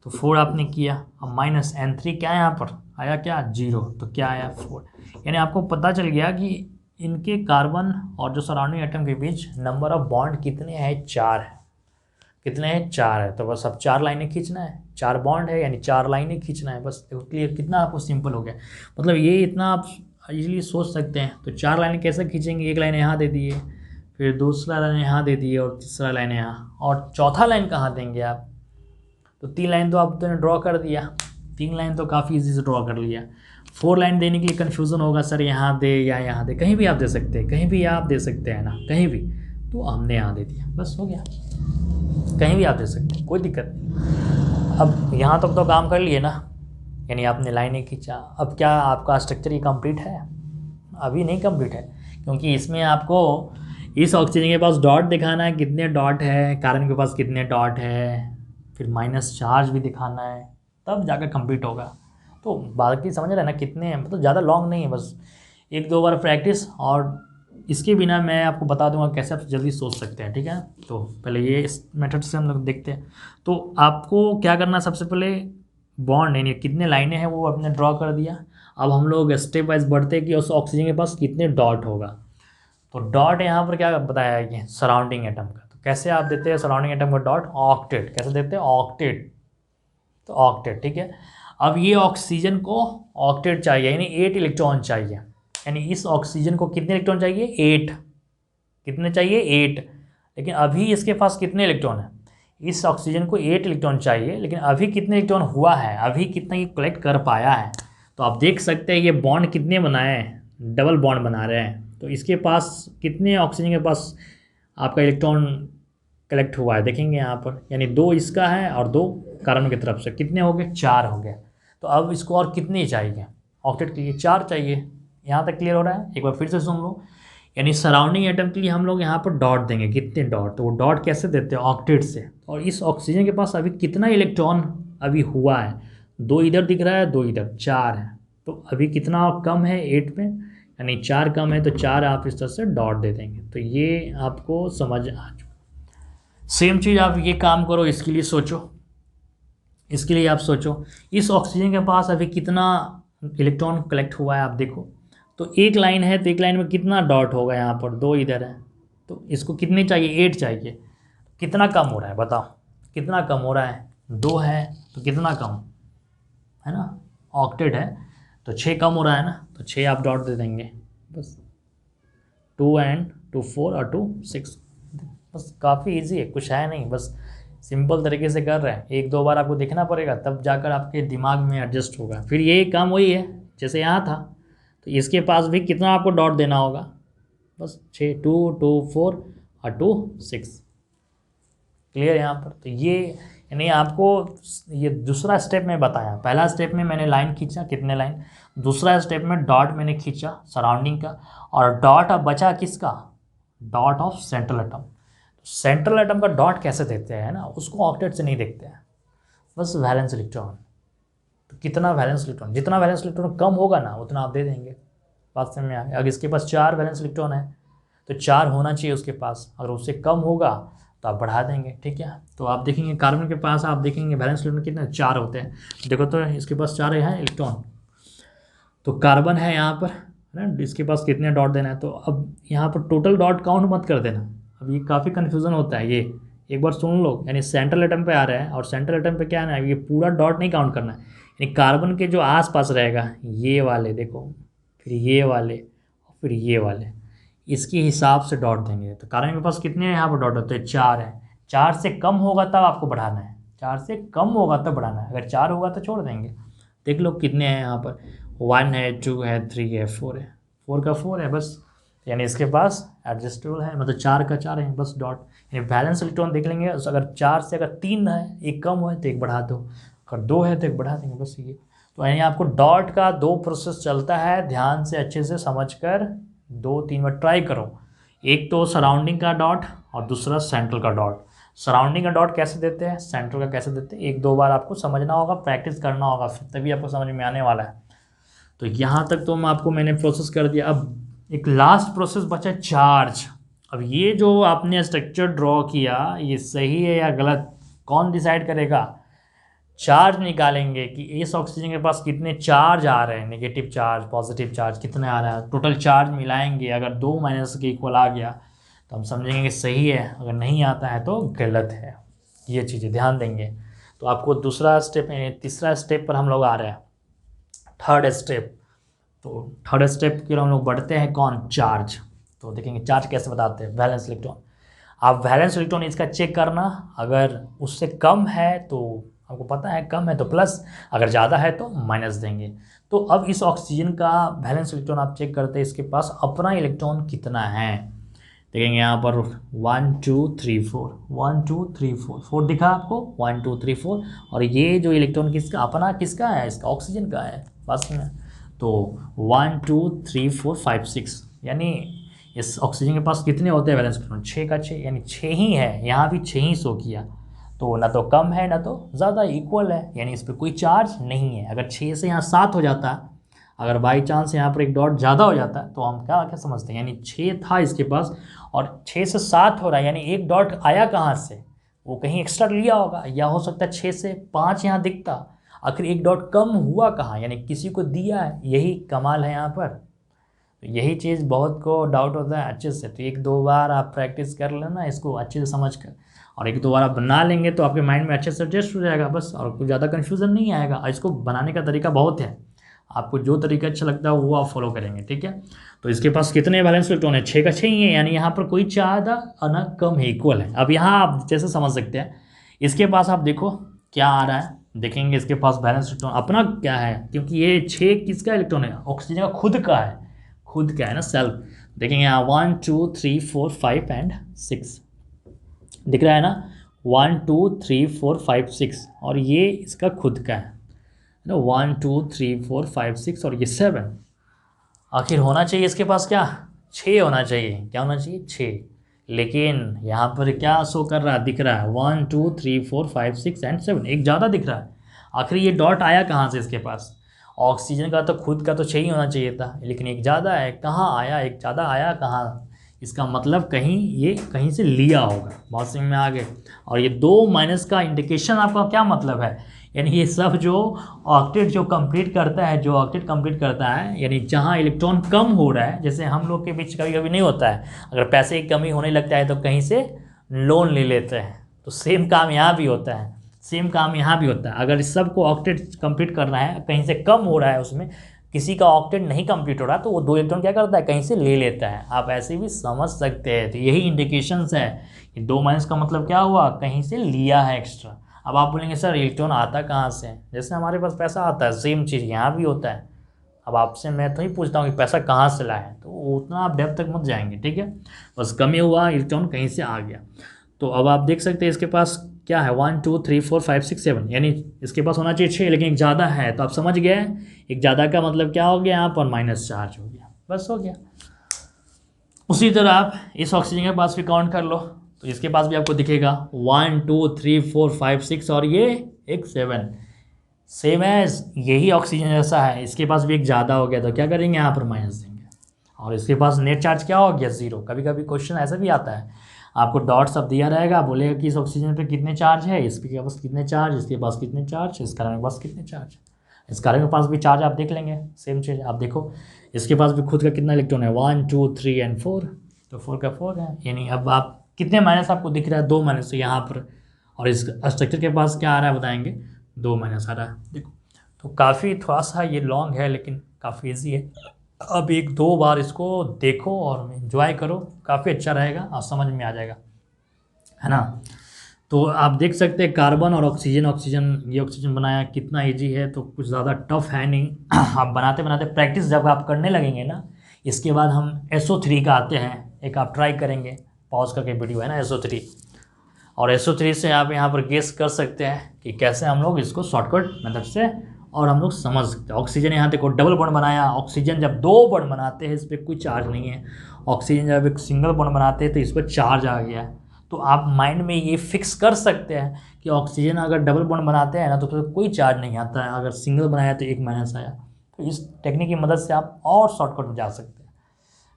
A: तो 4 आपने किया। अब माइनस N3 क्या है, यहाँ पर आया क्या, 0। तो क्या आया, 4। यानी आपको पता चल गया कि इनके कार्बन और जो सराउंडिंग एटम के बीच नंबर ऑफ बॉन्ड कितने हैं, 4 है। कितने हैं, 4 है। तो बस अब 4 लाइनें खींचना है, 4 बॉन्ड है यानी 4 लाइनें खींचना है, बस। देखो क्लियर, कितना आपको सिंपल हो गया। मतलब ये इतना आप इजीली सोच सकते हैं। तो 4 लाइनें कैसे खींचेंगे, एक लाइन यहाँ दे दिए, फिर दूसरा लाइन यहाँ दे दिए, और तीसरा लाइन यहाँ, और चौथा लाइन कहाँ देंगे आप। तो 3 लाइन तो आपने ड्रॉ कर दिया, 3 लाइन तो काफ़ी इजी से ड्रॉ कर लिया। 4 लाइन देने के लिए कन्फ्यूज़न होगा, सर यहाँ दे या यहाँ दे, कहीं भी आप दे सकते हैं, कहीं भी आप दे सकते हैं ना, कहीं भी। तो हमने यहाँ दे दिया, बस हो गया। कहीं भी आप दे सकते हैं, कोई दिक्कत नहीं। अब यहाँ तक तो काम कर लिए ना, यानी आपने लाइनें खींचा। अब क्या आपका स्ट्रक्चर ये कंप्लीट है, अभी नहीं कंप्लीट है, क्योंकि इसमें आपको इस ऑक्सीजन के पास डॉट दिखाना है, कितने डॉट है, कार्बन के पास कितने डॉट है, फिर माइनस चार्ज भी दिखाना है, तब जाकर कंप्लीट होगा। तो बाकी समझ रहे हैं ना कितने हैं, मतलब ज़्यादा लॉन्ग नहीं है, बस 1-2 बार प्रैक्टिस। और इसके बिना मैं आपको बता दूंगा कैसे आप जल्दी सोच सकते हैं। ठीक है, तो पहले ये इस मेथड से हम लोग देखते हैं। तो आपको क्या करना है, सबसे पहले बॉन्ड यानी कितने लाइनें हैं वो आपने ड्रॉ कर दिया। अब हम लोग स्टेप वाइज बढ़ते हैं कि उस ऑक्सीजन के पास कितने डॉट होगा। तो डॉट यहाँ पर क्या बताया है कि सराउंडिंग एटम का। तो कैसे आप देते हैं सराउंडिंग एटम का डॉट, ऑक्टेट। कैसे देते हैं, ऑक्टेट। तो ऑक्टेट, ठीक है। अब ये ऑक्सीजन को ऑक्टेट चाहिए, यानी 8 इलेक्ट्रॉन चाहिए। यानी इस ऑक्सीजन को कितने इलेक्ट्रॉन चाहिए, 8। कितने चाहिए, 8। लेकिन अभी इसके पास कितने इलेक्ट्रॉन है, इस ऑक्सीजन को 8 इलेक्ट्रॉन चाहिए, लेकिन अभी कितने इलेक्ट्रॉन हुआ है, अभी कितना ये कलेक्ट कर पाया है। तो आप देख सकते हैं ये बॉन्ड कितने बनाए हैं, डबल बॉन्ड बना रहे हैं। तो इसके पास कितने ऑक्सीजन के पास आपका इलेक्ट्रॉन कलेक्ट हुआ है देखेंगे यहाँ पर, यानी 2 इसका है और 2 कार्बन की तरफ से, कितने हो गए 4 हो गए। तो अब इसको और कितने चाहिए ऑक्टेट के लिए, 4 चाहिए। यहाँ तक क्लियर हो रहा है, एक बार फिर से सुन लो। यानी सराउंडिंग एटम के लिए हम लोग यहाँ पर डॉट देंगे, कितने डॉट, तो वो डॉट कैसे देते हैं ऑक्टेट से। और इस ऑक्सीजन के पास अभी कितना इलेक्ट्रॉन अभी हुआ है, 2 इधर दिख रहा है 2 इधर, 4 है। तो अभी कितना कम है 8 में, यानी 4 कम है, तो 4 आप इस तरह से डॉट दे देंगे। तो ये आपको समझ आ चुका। सेम चीज़ आप ये काम करो, इसके लिए सोचो, इसके लिए आप सोचो इस ऑक्सीजन के पास अभी कितना इलेक्ट्रॉन कलेक्ट हुआ है आप देखो। तो एक लाइन है तो एक लाइन में कितना डॉट होगा, यहाँ पर 2 इधर है, तो इसको कितने चाहिए 8 चाहिए। कितना कम हो रहा है बताओ, कितना कम हो रहा है, 2 है तो कितना कम है ना, ऑक्टेट है तो 6 कम हो रहा है ना, तो 6 आप डॉट दे देंगे बस। 2 and 2 4 और 2 6, बस काफ़ी इजी है, कुछ है नहीं, बस सिंपल तरीके से कर रहे हैं। 1-2 बार आपको देखना पड़ेगा तब जाकर आपके दिमाग में एडजस्ट होगा। फिर ये काम वही है जैसे यहाँ था, तो इसके पास भी कितना आपको डॉट देना होगा, बस 6, 2 2 4 और 2 6, क्लियर यहाँ पर। तो ये यानी आपको ये दूसरा स्टेप में बताया। पहला स्टेप में मैंने लाइन खींचा, कितने लाइन, दूसरा स्टेप में डॉट मैंने खींचा सराउंडिंग का, और डॉट अब बचा किसका, dot of central atom. Central atom का डॉट कैसे देखते हैं ना, उसको ऑक्टेट से नहीं देखते हैं, बस वैलेंस इलेक्ट्रॉन। तो कितना वैलेंस इलेक्ट्रॉन, जितना वैलेंस इलेक्ट्रॉन कम होगा ना उतना आप दे देंगे। बात समझ में आ गया। अगर इसके पास 4 वैलेंस इलेक्ट्रॉन है तो 4 होना चाहिए उसके पास, अगर उससे कम होगा तो आप बढ़ा देंगे, ठीक है। तो आप देखेंगे कार्बन के पास आप देखेंगे वैलेंस इलेक्ट्रॉन कितने 4 होते हैं, देखो तो इसके पास 4 है इलेक्ट्रॉन, तो कार्बन है यहाँ पर है ना, इसके पास कितने डॉट देना है। तो अब यहाँ पर टोटल डॉट काउंट मत कर देना, अब ये काफ़ी कन्फ्यूज़न होता है, ये एक बार सुन लो। यानी सेंट्रल एटम पे आ रहा है और सेंट्रल एटम पे क्या है ना, ये पूरा डॉट नहीं काउंट करना है, यानी कार्बन के जो आसपास रहेगा ये वाले देखो, फिर ये वाले और फिर ये वाले, इसके हिसाब से डॉट देंगे। तो कार्बन के पास कितने यहाँ पर डॉट होते हैं, 4 है। 4 से कम होगा तब आपको बढ़ाना है, 4 से कम होगा तब बढ़ाना है, अगर 4 होगा तो छोड़ देंगे। देख लो कितने हैं यहाँ पर, 1 है 2 है 3 है 4 है, 4 का 4 है बस, यानी इसके पास एडजस्टेबल है, मतलब 4 का 4 है बस डॉट। यानी बैलेंस इलेक्ट्रॉन देख लेंगे, अगर 4 से अगर 3 है, एक कम है तो एक बढ़ा दो, अगर 2 है तो एक बढ़ा देंगे, बस ये। तो यानी आपको डॉट का 2 प्रोसेस चलता है, ध्यान से अच्छे से समझकर 2-3 बार ट्राई करो। एक तो सराउंडिंग का डॉट और दूसरा सेंट्रल का डॉट। सराउंडिंग का डॉट कैसे देते हैं, सेंट्रल का कैसे देते हैं, 1-2 बार आपको समझना होगा, प्रैक्टिस करना होगा, फिर तभी आपको समझ में आने वाला है। तो यहाँ तक तो मैंने प्रोसेस कर दिया। अब एक लास्ट प्रोसेस बचा चार्ज। अब ये जो आपने स्ट्रक्चर ड्रॉ किया ये सही है या गलत, कौन डिसाइड करेगा, चार्ज निकालेंगे कि इस ऑक्सीजन के पास कितने चार्ज आ रहे हैं, नेगेटिव चार्ज पॉजिटिव चार्ज कितने आ रहा है, टोटल चार्ज मिलाएंगे, अगर 2 माइनस के इक्वल आ गया तो हम समझेंगे कि सही है, अगर नहीं आता है तो गलत है। ये चीज़ें ध्यान देंगे। तो आपको दूसरा स्टेप, तीसरा स्टेप पर हम लोग आ रहे हैं, थर्ड स्टेप। तो थर्ड स्टेप की हम लोग बढ़ते हैं, कौन, चार्ज। तो देखेंगे चार्ज कैसे बताते हैं, वैलेंस इलेक्ट्रॉन। आप वैलेंस इलेक्ट्रॉन इसका चेक करना, अगर उससे कम है तो आपको पता है कम है तो प्लस, अगर ज़्यादा है तो माइनस देंगे। तो अब इस ऑक्सीजन का वैलेंस इलेक्ट्रॉन आप चेक करते हैं, इसके पास अपना इलेक्ट्रॉन कितना है। देखेंगे यहाँ पर 1 2 3 4, 1 2 3 4, 4 दिखा आपको, 1 2 3 4, और ये जो इलेक्ट्रॉन किसका अपना किसका है, इसका ऑक्सीजन का है बस में। तो 1 2 3 4 5 6, यानी इस ऑक्सीजन के पास कितने होते हैं वैलेंस इलेक्ट्रॉन, 6 का 6, यानी 6 ही है, यहाँ भी 6 ही शो किया। तो ना तो कम है ना तो ज़्यादा, इक्वल है, यानी इस पर कोई चार्ज नहीं है। अगर 6 से यहाँ 7 हो जाता, अगर बाई चांस यहाँ पर एक डॉट ज़्यादा हो जाता है तो हम क्या क्या समझते हैं, यानी 6 था इसके पास और 6 से 7 हो रहा है, यानी एक डॉट आया कहाँ से, वो कहीं एक्स्ट्रा लिया होगा, या हो सकता है 6 से 5 यहाँ दिखता, आखिर एक डॉट कम हुआ कहाँ, यानी किसी को दिया है, यही कमाल है यहाँ पर। तो यही चीज़ बहुत को डाउट होता है अच्छे से। तो 1-2 बार आप प्रैक्टिस कर लेना इसको अच्छे से समझ कर, और 1-2 बार आप बना लेंगे तो आपके माइंड में अच्छे से एडजस्ट हो जाएगा बस, और कुछ ज़्यादा कन्फ्यूज़न नहीं आएगा। और इसको बनाने का तरीका बहुत है, आपको जो तरीका अच्छा लगता है वो आप फॉलो करेंगे, ठीक है। तो इसके पास कितने वैलेंस इलेक्ट्रॉन है, 6 का 6 ही है, यानी यहाँ पर कोई ज़्यादा और ना कम है, इक्वल है। अब यहाँ आप जैसे समझ सकते हैं, इसके पास आप देखो क्या आ रहा है, देखेंगे इसके पास बैलेंस इलेक्ट्रॉन अपना क्या है, क्योंकि ये 6 किसका इलेक्ट्रॉन है, ऑक्सीजन का खुद का है, खुद का है ना, सेल्फ। देखेंगे यहाँ 1 2 3 4 5 एंड 6 दिख रहा है ना, 1 2 3 4 5 6, और ये इसका खुद का है ना, 1 2 3 4 5 6 और ये 7। आखिर होना चाहिए इसके पास क्या, 6 होना चाहिए, क्या होना चाहिए 6, लेकिन यहाँ पर क्या शो कर रहा है, दिख रहा है 1 2 3 4 5 6 एंड 7, एक ज़्यादा दिख रहा है। आखिर ये डॉट आया कहाँ से इसके पास, ऑक्सीजन का तो खुद का तो 6 ही होना चाहिए था, लेकिन एक ज़्यादा है, कहाँ आया, एक ज़्यादा आया कहाँ, इसका मतलब कहीं ये कहीं से लिया होगा, बहुत समझ में आ गए। और ये 2 माइनस का इंडिकेशन आपका क्या मतलब है, यानी ये सब जो ऑक्टेट जो कंप्लीट करता है, जो ऑक्टेट कंप्लीट करता है, यानी जहाँ इलेक्ट्रॉन कम हो रहा है, जैसे हम लोग के बीच कभी कभी नहीं होता है, अगर पैसे की कमी होने लगता है तो कहीं से लोन ले लेते हैं, तो सेम काम यहाँ भी होता है, सेम काम यहाँ भी होता है। अगर इस सब को ऑक्टेट कंप्लीट करना है, कहीं से कम हो रहा है, उसमें किसी का ऑक्टेट नहीं कंप्लीट हो रहा, तो वो 2 इलेक्ट्रॉन क्या करता है, कहीं से ले लेता है, आप ऐसे भी समझ सकते हैं। तो यही इंडिकेशंस है कि 2 माइनस का मतलब क्या हुआ, कहीं से लिया है एक्स्ट्रा। अब आप बोलेंगे सर इलेक्ट्रॉन आता कहाँ से, जैसे हमारे पास पैसा आता है, सेम चीज़ यहाँ भी होता है। अब आपसे मैं तो ही पूछता हूँ कि पैसा कहाँ से लाए, तो उतना आप डेप्थ तक मत जाएंगे, ठीक है, बस कमी हुआ, इलेक्ट्रॉन कहीं से आ गया। तो अब आप देख सकते हैं इसके पास क्या है, 1 2 3 4 5 6 7, यानी इसके पास होना चाहिए 6, लेकिन एक ज़्यादा है, तो आप समझ गए एक ज़्यादा का मतलब क्या हो गया, यहाँ पर माइनस चार्ज हो गया, बस हो गया। उसी तरह आप इस ऑक्सीजन के पास भी काउंट कर लो, तो इसके पास भी आपको दिखेगा 1 2 3 4 5 6 और ये एक 7, सेम एज यही ऑक्सीजन जैसा है, इसके पास भी एक ज़्यादा हो गया, तो क्या करेंगे यहाँ पर माइनस देंगे, और इसके पास नेट चार्ज क्या हो गया 0। कभी कभी क्वेश्चन ऐसा भी आता है, आपको डॉट सब दिया रहेगा, बोलेगा कि इस ऑक्सीजन पे कितने चार्ज है, इसके पास कितने चार्ज, इसके पास कितने चार्ज, इस कार्बन के पास कितने चार्ज, इस कार्बन के पास भी चार्ज आप देख लेंगे, सेम चीज़ आप देखो, इसके पास भी खुद का कितना इलेक्ट्रॉन है, 1 2 3 एंड 4, तो 4 का 4 है, यानी अब आप कितने माइनस आपको दिख रहा है, 2 माइनस तो यहाँ पर, और इस स्ट्रक्चर के पास क्या आ रहा है बताएंगे, 2 माइनस आ रहा है, देखो। तो काफ़ी थोड़ा सा ये लॉन्ग है, लेकिन काफ़ी ईजी है। अब 1-2 बार इसको देखो और एंजॉय करो, काफ़ी अच्छा रहेगा और समझ में आ जाएगा, है ना। तो आप देख सकते हैं कार्बन और ऑक्सीजन, ये ऑक्सीजन बनाया कितना इजी है, तो कुछ ज़्यादा टफ है नहीं। आप बनाते बनाते प्रैक्टिस जब आप करने लगेंगे ना, इसके बाद हम SO3 का आते हैं, एक आप ट्राई करेंगे, पॉज करके वीडियो है ना SO3, और SO3 से आप यहाँ पर गेस कर सकते हैं कि कैसे हम लोग इसको शॉर्टकट मेथड से और हम लोग समझ सकते हैं। ऑक्सीजन यहाँ देखो डबल बॉन्ड बनाया, ऑक्सीजन जब 2 बॉन्ड बनाते हैं इस पर कोई चार्ज नहीं है, ऑक्सीजन जब एक सिंगल बॉन्ड बनाते हैं तो इस पर चार्ज आ गया है। तो आप माइंड में ये फिक्स कर सकते हैं कि ऑक्सीजन अगर डबल बॉन्ड बनाते हैं ना तो फिर कोई चार्ज नहीं आता है, अगर सिंगल बनाया तो 1 माइनस आया। तो इस टेक्निक की मदद से आप और शॉर्टकट में जा सकते हैं,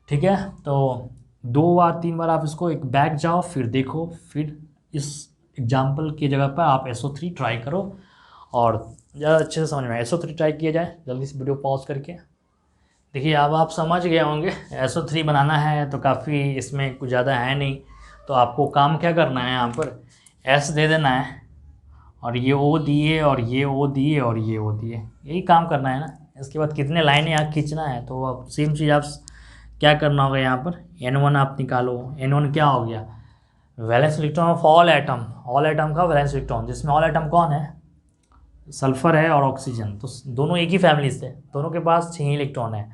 A: ठीक है। तो 2 बार 3 बार आप इसको एक बैक जाओ, फिर देखो, फिर इस एग्जाम्पल की जगह पर आप SO3 ट्राई करो और ज़्यादा अच्छे से समझ में आए। SO3 ट्राई किया जाए, जल्दी से वीडियो पॉज करके देखिए। अब आप समझ गए होंगे SO3 बनाना है तो काफ़ी इसमें कुछ ज़्यादा है नहीं, तो आपको काम क्या करना है, यहाँ पर S दे देना है और ये O दिए और ये O दिए और ये O दिए, यही काम करना है ना। इसके बाद कितने लाइनें यहाँ खींचना है, तो अब सेम चीज़ आप क्या करना होगा, यहाँ पर N1 आप निकालो। N1 क्या हो गया, valence electron of all atom, all atom का वैलेंस इलेक्ट्रॉन, जिसमें ऑल एटम कौन है, सल्फर है और ऑक्सीजन, तो दोनों एक ही फैमिली से, दोनों के पास 6 इलेक्ट्रॉन है,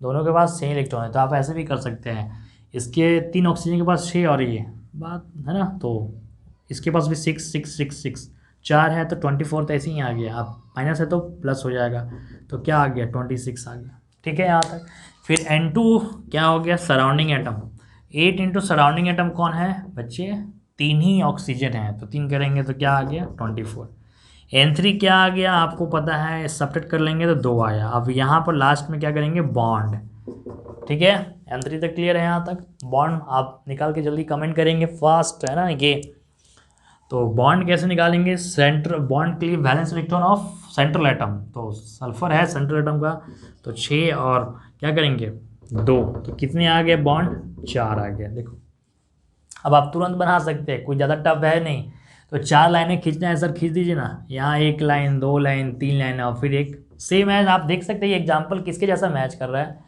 A: दोनों के पास 6 इलेक्ट्रॉन है। तो आप ऐसे भी कर सकते हैं, इसके 3 ऑक्सीजन के पास 6 और ये बात है ना, तो इसके पास भी 6 6 6 6 4 है, तो 24 तो ऐसे ही आ गया। आप माइनस है तो प्लस हो जाएगा, तो क्या आ गया 26 आ गया, ठीक है यहाँ तक। फिर N2 क्या हो गया, surrounding atom, 8 into surrounding atom कौन है बच्चे, 3 ही ऑक्सीजन है, तो 3 करेंगे तो क्या आ गया 24। N3 क्या आ गया आपको पता है, सब्ट्रैक्ट कर लेंगे तो 2 आया। अब यहाँ पर लास्ट में क्या करेंगे, बॉन्ड, ठीक है। N3 तक क्लियर है, यहाँ तक बॉन्ड आप निकाल के जल्दी कमेंट करेंगे, फास्ट है ना ये। तो बॉन्ड कैसे निकालेंगे, सेंटर बॉन्ड के लिए valence electron of central atom, तो सल्फर है सेंट्रल एटम का, तो 6 और क्या करेंगे 2, तो कितने आ गए बॉन्ड, 4 आ गया। देखो अब आप तुरंत बना सकते हैं, कोई ज़्यादा टफ है नहीं। तो 4 लाइनें खींचना है सर, खींच दीजिए ना, यहाँ 1 लाइन 2 लाइन 3 लाइन और फिर एक सेम है। आप देख सकते हैं ये एग्जाम्पल किसके जैसा मैच कर रहा है,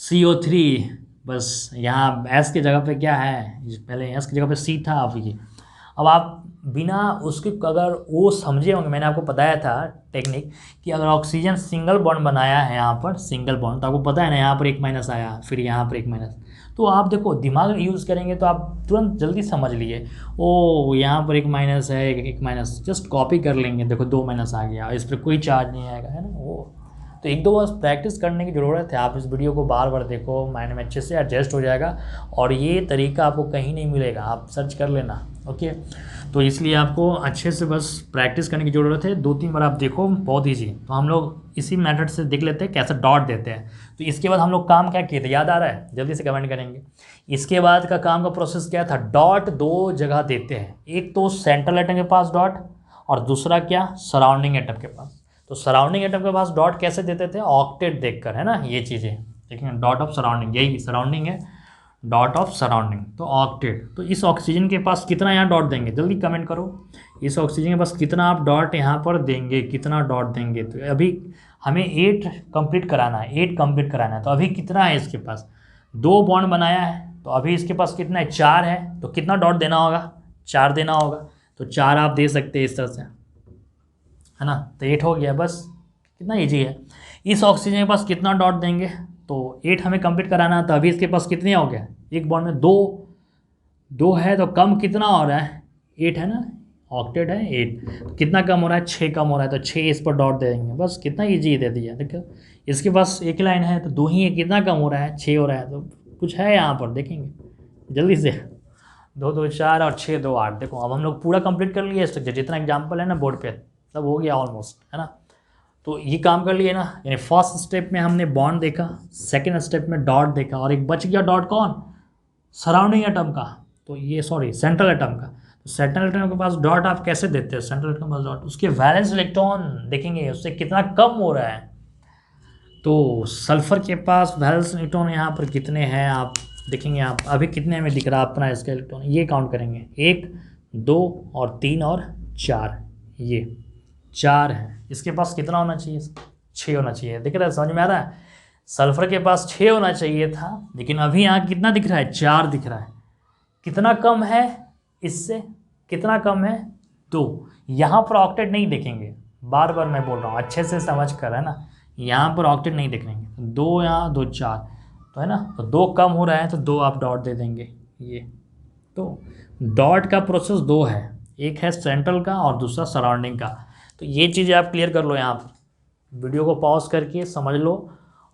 A: CO3, बस यहाँ S की जगह पे क्या है, पहले S की जगह पे C था, अब ये अब आप बिना उसके अगर वो समझे होंगे, मैंने आपको बताया था टेक्निक कि अगर ऑक्सीजन सिंगल बॉन्ड बनाया है यहाँ पर सिंगल बॉन्ड, तो आपको पता है ना यहाँ पर एक माइनस आया, फिर यहाँ पर एक माइनस, तो आप देखो दिमाग यूज़ करेंगे तो आप तुरंत जल्दी समझ लिए, ओ यहाँ पर एक माइनस है, एक माइनस, जस्ट कॉपी कर लेंगे, देखो 2 माइनस आ गया, इस पर कोई चार्ज नहीं आएगा, है ना। वो तो एक दो बार प्रैक्टिस करने की ज़रूरत है। आप इस वीडियो को बार बार देखो, माइंड में अच्छे से एडजस्ट हो जाएगा, और ये तरीका आपको कहीं नहीं मिलेगा, आप सर्च कर लेना, ओके। तो इसलिए आपको अच्छे से बस प्रैक्टिस करने की ज़रूरत है, 2-3 बार आप देखो, बहुत ईजी। तो हम लोग इसी मेथड से देख लेते हैं कैसे डॉट देते हैं। तो इसके बाद हम लोग काम क्या किए थे, याद आ रहा है, जल्दी से कमेंट करेंगे। इसके बाद का काम का प्रोसेस क्या था, डॉट 2 जगह देते हैं, एक तो सेंट्रल एटम के पास डॉट, और दूसरा क्या, सराउंडिंग एटम के पास। तो सराउंडिंग एटम के पास डॉट कैसे देते थे, ऑक्टेट देखकर, है ना, ये चीज़ें देखिए, डॉट ऑफ सराउंडिंग, यही सराउंडिंग है, डॉट ऑफ सराउंडिंग, तो ऑक्टेट। तो इस ऑक्सीजन के पास कितना यहाँ डॉट देंगे, जल्दी कमेंट करो, इस ऑक्सीजन के पास कितना आप डॉट यहाँ पर देंगे, कितना डॉट देंगे। तो अभी हमें 8 कंप्लीट कराना है, 8 कंप्लीट कराना है, तो अभी कितना है इसके पास, 2 बॉन्ड बनाया है, तो अभी इसके पास कितना है, 4 है, तो कितना डॉट देना होगा, 4 देना होगा। तो 4 आप दे सकते हैं इस तरह से, है ना, तो 8 हो गया, बस कितना ईजी है। इस ऑक्सीजन के पास कितना डॉट देंगे, तो 8 हमें कंप्लीट कराना है, तो अभी इसके पास कितने हो गया, एक बॉन्ड में 2 है, तो कम कितना हो रहा है, 8 है ना, ऑक्टेट है 8, कितना कम हो रहा है, 6 कम हो रहा है, तो 6 इस पर डॉट दे देंगे, बस कितना ईजी दे दिया। देखो इसके पास एक लाइन है, तो 2 ही है, कितना कम हो रहा है, 6 हो रहा है, तो कुछ है यहाँ पर, देखेंगे जल्दी से, 2 2 4 और 6 2 8। देखो अब हम लोग पूरा कंप्लीट कर लिए स्ट्रक्चर, जितना एग्जाम्पल है ना बोर्ड पे, सब हो गया ऑलमोस्ट, है ना। तो ये काम कर लिए ना, यानी फर्स्ट स्टेप में हमने बॉन्ड देखा, सेकंड स्टेप में डॉट देखा, और एक बच गया डॉट कौन, सराउंडिंग एटम का, तो ये सॉरी सेंट्रल एटम का। तो सेंट्रल एटम के पास डॉट आप कैसे देते हैं, सेंट्रल एटम के पास डॉट, उसके वैलेंस इलेक्ट्रॉन देखेंगे उससे कितना कम हो रहा है। तो सल्फर के पास वैलेंस इलेक्ट्रॉन यहाँ पर कितने हैं आप देखेंगे, आप अभी कितने में दिख रहा है अपना इसका इलेक्ट्रॉन, ये काउंट करेंगे, 1 2 और 3 और 4, ये 4 है। इसके पास कितना होना चाहिए, 6 होना चाहिए, दिख रहा है, समझ में आ रहा है। सल्फर के पास 6 होना चाहिए था, लेकिन अभी यहाँ कितना दिख रहा है, 4 दिख रहा है, कितना कम है इससे, कितना कम है, 2। यहाँ पर ऑक्टेट नहीं देखेंगे, बार बार मैं बोल रहा हूँ अच्छे से समझ कर, है ना, यहाँ पर ऑक्टेट नहीं देखेंगे, 2 यहाँ 2 4, तो है ना, तो 2 कम हो रहा है, तो 2 आप डॉट दे देंगे, ये तो डॉट का प्रोसेस 2 है, एक है सेंट्रल का और दूसरा सराउंडिंग का। तो ये चीज़ें आप क्लियर कर लो, यहाँ पर वीडियो को पॉज करके समझ लो,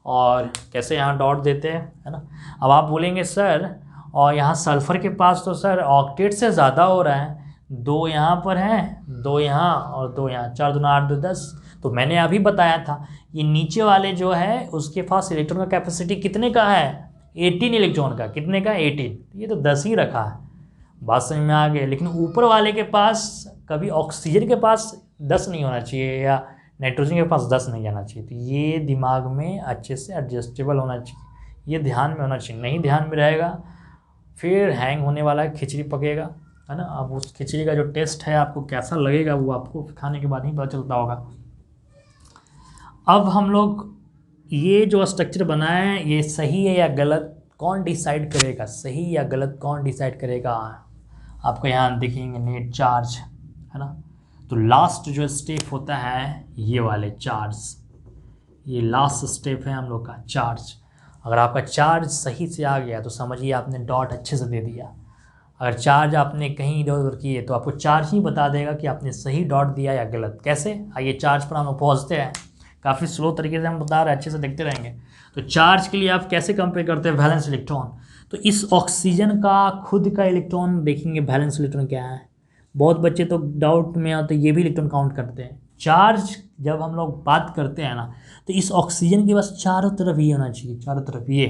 A: और कैसे यहाँ डॉट देते हैं, है ना। अब आप बोलेंगे सर, और यहाँ सल्फ़र के पास तो सर ऑक्टेट से ज़्यादा हो रहा है, 2 यहाँ पर हैं, 2 यहाँ और 2 यहाँ, 4 दूना 8 2 10। तो मैंने अभी बताया था, ये नीचे वाले जो है उसके पास इलेक्ट्रॉन का कैपेसिटी कितने का है, 18 इलेक्ट्रॉन का, कितने का 18, ये तो 10 ही रखा है, बात समझ में आ गई। लेकिन ऊपर वाले के पास कभी ऑक्सीजन के पास 10 नहीं होना चाहिए, या नाइट्रोजन के पास 10 नहीं जाना चाहिए। तो ये दिमाग में अच्छे से एडजस्टेबल होना चाहिए, ये ध्यान में होना चाहिए, नहीं ध्यान में रहेगा फिर हैंग होने वाला है, खिचड़ी पकेगा, है ना। अब उस खिचड़ी का जो टेस्ट है आपको कैसा लगेगा, वो आपको खाने के बाद ही पता चलता होगा। अब हम लोग ये जो स्ट्रक्चर बनाए हैं, ये सही है या गलत, कौन डिसाइड करेगा, सही या गलत कौन डिसाइड करेगा, आपको यहाँ दिखेंगे नेट चार्ज, है ना। तो लास्ट जो स्टेप होता है ये वाले चार्ज, ये लास्ट स्टेप है हम लोग का चार्ज। अगर आपका चार्ज सही से आ गया तो समझिए आपने डॉट अच्छे से दे दिया। अगर चार्ज आपने कहीं इधर उधर किए तो आपको चार्ज ही बता देगा कि आपने सही डॉट दिया या गलत। कैसे, आइए चार्ज पर हम लोग पहुँचते हैं, काफ़ी स्लो तरीके से हम बता रहे हैं, अच्छे से देखते रहेंगे। तो चार्ज के लिए आप कैसे कंपेयर करते हैं, वैलेंस इलेक्ट्रॉन। तो इस ऑक्सीजन का खुद का इलेक्ट्रॉन देखेंगे, वैलेंस इलेक्ट्रॉन क्या है। बहुत बच्चे तो डाउट में आते ये भी इलेक्ट्रॉन काउंट करते हैं। चार्ज जब हम लोग बात करते हैं ना, तो इस ऑक्सीजन के पास चारों तरफ ये होना चाहिए, चारों तरफ ये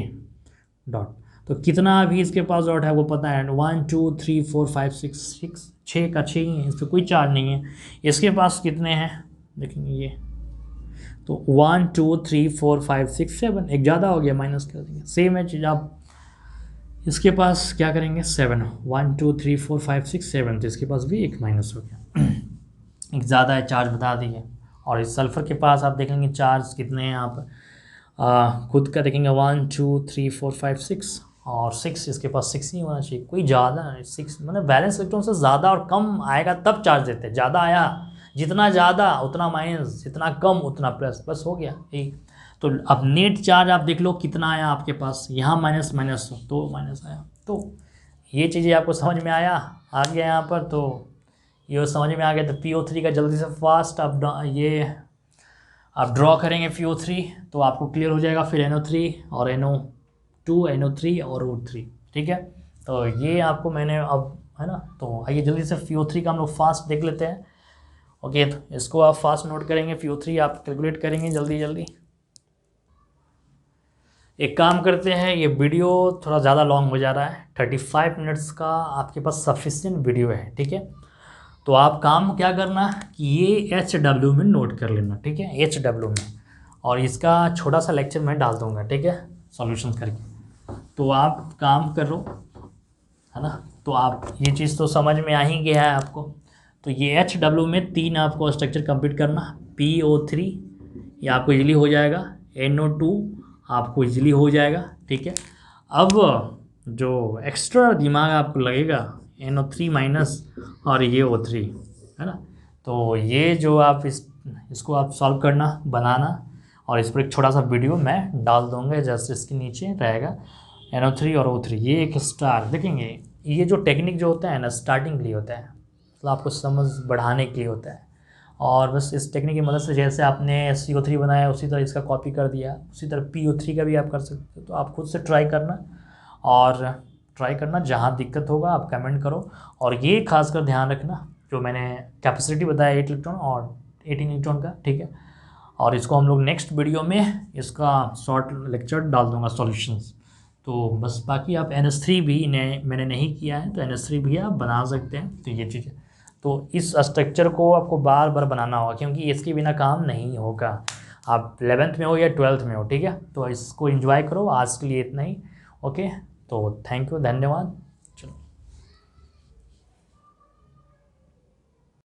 A: डॉट। तो कितना अभी इसके पास डॉट है वो पता है, 1 2 3 4 5 6 6 का 6 ही है, इस पर कोई चार्ज नहीं है। इसके पास कितने हैं देखेंगे ये, तो 1 2 3 4 5 6 7, एक ज़्यादा हो गया, माइनस कर देंगे। सेम है चीज़, आप इसके पास क्या करेंगे 7, 1 2 3 4 5 6 7, तो इसके पास भी एक माइनस हो गया, एक ज़्यादा है, चार्ज बता दिए। और इस सल्फ़र के पास आप देखेंगे चार्ज कितने हैं यहाँ पर, खुद का देखेंगे 1 2 3 4 5 6, और 6, इसके पास 6 ही होना चाहिए, कोई ज़्यादा 6 मतलब वैलेंस इलेक्ट्रॉन से ज़्यादा और कम आएगा तब चार्ज देते हैं। ज़्यादा आया, जितना ज़्यादा उतना माइनस, जितना कम उतना प्लस, बस हो गया यही। तो अब नेट चार्ज आप देख लो कितना आया आपके पास, यहाँ माइनस माइनस तो माइनस आया। तो ये चीज़ें आपको समझ में आ गया यहाँ पर। तो ये समझ में आ गया। तो PO3 का जल्दी से फास्ट आप ड्रॉ करेंगे PO3 तो आपको क्लियर हो जाएगा। फिर NO3 और NO2, NO3 और O3, ठीक है। तो ये आपको मैंने अब है ना। तो आइए जल्दी से PO3 का हम लोग फास्ट देख लेते हैं। ओके, तो इसको आप फास्ट नोट करेंगे, PO3 आप कैलकुलेट करेंगे जल्दी जल्दी। एक काम करते हैं, ये वीडियो थोड़ा ज़्यादा लॉन्ग हो जा रहा है, 35 मिनट्स का आपके पास सफिशिएंट वीडियो है, ठीक है। तो आप काम क्या करना कि ये HW में नोट कर लेना, ठीक है, HW में। और इसका छोटा सा लेक्चर मैं डाल दूँगा, ठीक है, सॉल्यूशन करके। तो आप काम करो, है ना। तो आप ये चीज़ तो समझ में आ ही गया है आपको। तो ये HW में 3 आपको स्ट्रक्चर कंप्लीट करना। PO3 ये आपको इजीली हो जाएगा, NO2 आपको इजीली हो जाएगा, ठीक है। अब जो एक्स्ट्रा दिमाग आपको लगेगा NO3 माइनस और ये O3, है ना। तो ये जो आप इसको आप सॉल्व करना, बनाना, और इस पर एक छोटा सा वीडियो मैं डाल दूँगा, जैसे इसके नीचे रहेगा NO3 और O3। ये एक स्टार देखेंगे, ये जो टेक्निक जो होता है ना, स्टार्टिंग के लिए होता है, मतलब आपको समझ बढ़ाने के लिए होता है। और बस इस टेक्निक की मदद से जैसे आपने CO3 बनाया उसी तरह इसका कॉपी कर दिया, उसी तरह PO3 का भी आप कर सकते हो। तो आप खुद से ट्राई करना, और ट्राई करना, जहाँ दिक्कत होगा आप कमेंट करो। और ये खासकर ध्यान रखना जो मैंने कैपेसिटी बताया 8 इलेक्ट्रॉन और 18 इलेक्ट्रॉन का, ठीक है। और इसको हम लोग नेक्स्ट वीडियो में इसका शॉर्ट लेक्चर डाल दूँगा सॉल्यूशंस। तो बस बाकी आप NS3 भी मैंने नहीं किया है, तो NS3 भी आप बना सकते हैं। तो ये चीज़ है। तो इस स्ट्रक्चर को आपको बार बार बनाना होगा, क्योंकि इसके बिना काम नहीं होगा। आप 11th में हो या 12th में हो, ठीक है। तो इसको एंजॉय करो। आज के लिए इतना ही। ओके, तो थैंक यू, धन्यवाद।